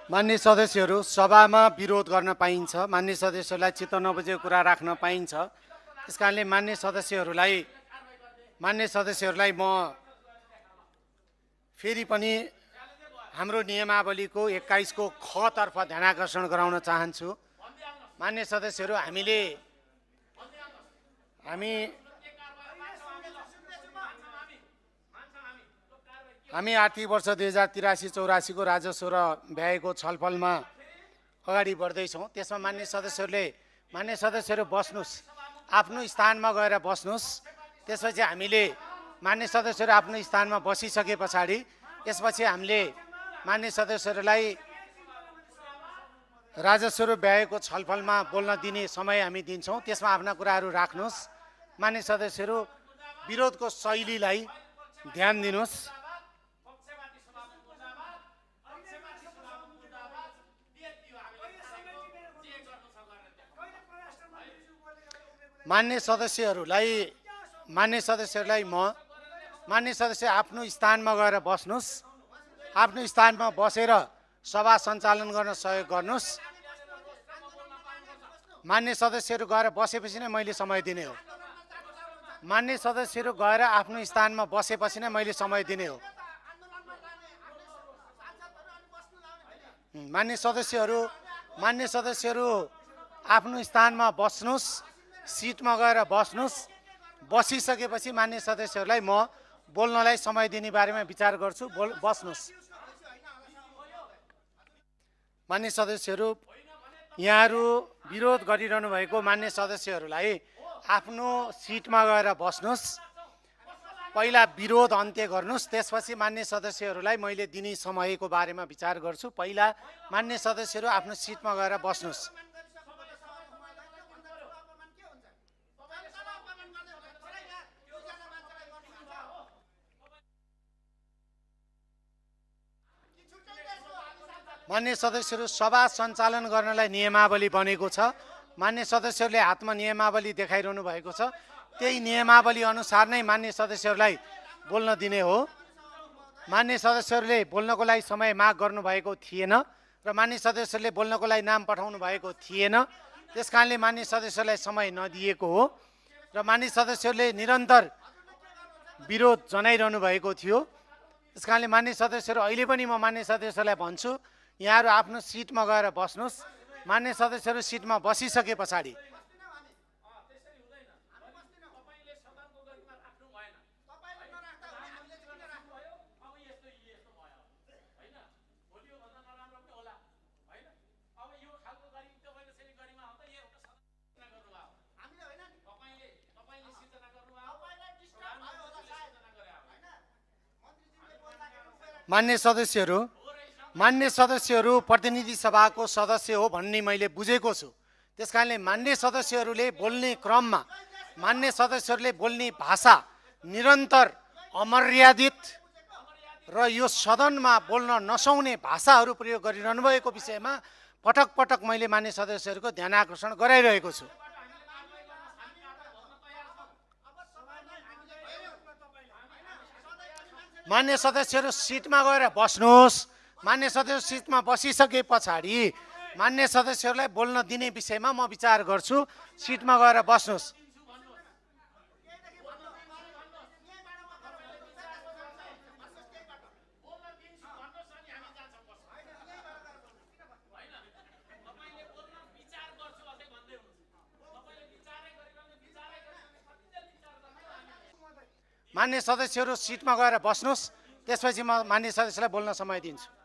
मान्य सदस्यहरू, सभामा विरोध गर्न पाइन्छ, मान्य सदस्यहरूलाई चित्त नबुझेको कुरा राख्न पाइन्छ। त्यसकारणले मान्य सदस्यहरूलाई म फेरि पनि हाम्रो नियमावलीको 21 को ख तर्फ ध्यानाकर्षण गराउन चाहन्छु। मान्य सदस्यहरू, हामी आर्थिक वर्ष 2083-84 को राजस्व र व्ययको छलफलमा अगाडि बढ्दैछौँ। त्यसमा मान्य सदस्यहरू बस्नुहोस्, आफ्नो स्थानमा गएर बस्नुहोस्। त्यसपछि हामीले मान्य सदस्यहरू आफ्नो स्थानमा बसिसके पछाडि त्यसपछि हामीले मान्य सदस्यहरूलाई राजस्व र व्ययको छलफलमा बोल्न दिने समय हामी दिन्छौँ। त्यसमा आफ्ना कुराहरू राख्नुहोस्। मान्य सदस्यहरू, विरोधको शैलीलाई ध्यान दिनुहोस्। मान्य सदस्यहरूलाई मान्य सदस्य आफ्नो स्थानमा गएर बस्नुहोस्। आफ्नो स्थानमा बसेर सभा सञ्चालन गर्न सहयोग गर्नुहोस्। मान्य सदस्यहरू गएर बसेपछि नै मैले समय दिने हो। मान्य सदस्यहरू गएर आफ्नो स्थानमा बसेपछि नै मैले समय दिने हो। मान्य सदस्यहरू आफ्नो स्थानमा बस्नुहोस्, सिटमा गएर बस्नुहोस्। बसिसकेपछि मान्य सदस्यहरूलाई म बोल्नलाई समय दिने बारेमा विचार गर्छु। बस्नुहोस्। मान्य सदस्यहरू, यहाँहरू विरोध गरिरहनु भएको मान्य सदस्यहरूलाई आफ्नो सिटमा गएर बस्नुहोस्। पहिला विरोध अन्त्य गर्नुहोस्, त्यसपछि मान्य सदस्यहरूलाई मैले दिने समयको बारेमा विचार गर्छु। पहिला मान्य सदस्यहरू आफ्नो सिटमा गएर बस्नुहोस्। मान्य सदस्यहरू, सभा सञ्चालन गर्नलाई नियमावली बनेको छ। मान्य सदस्यहरूले हातमा नियमावली देखाइरहनु भएको छ। त्यही नियमावली अनुसार नै मान्य सदस्यहरूलाई बोल्न दिने हो। मान्य सदस्यहरूले बोल्नको लागि समय माग गर्नुभएको थिएन र मान्य सदस्यहरूले बोल्नको लागि नाम पठाउनु भएको थिएन। त्यसकारणले मान्य सदस्यहरूलाई समय नदिएको हो र मान्य सदस्यहरूले निरन्तर विरोध जनाइरहनु भएको थियो। त्यसकारणले मान्य सदस्यहरू, अहिले पनि म मान्य सदस्यहरूलाई भन्छु, यहाँहरू आफ्नो सिटमा गएर बस्नुहोस्। मान्य सदस्यहरू सिटमा बसिसके पछाडि मान्य सदस्यहरू प्रतिनिधि सभाको सदस्य हो भन्ने मैले बुझेको छु। त्यसकारणले मान्य सदस्यहरूले बोल्ने क्रममा मान्य सदस्यहरूले बोल्ने भाषा निरन्तर अमर्यादित र यो सदनमा बोल्न नसक्ने भाषाहरू प्रयोग गरिरहनु भएको विषयमा पटक पटक मैले मान्य सदस्यहरूको ध्यान आकर्षण गराइरहेको छु। मान्य सदस्यहरू सिटमा गएर बस्नुहोस्। मान्य सदस्य सिटमा बसिसके पछाडि मान्य सदस्यहरूलाई बोल्न दिने विषयमा म विचार गर्छु। सिटमा गएर बस्नुहोस्। मान्य सदस्यहरू सिटमा गएर बस्नुहोस्। त्यसपछि म मान्य सदस्यलाई बोल्न समय दिन्छु।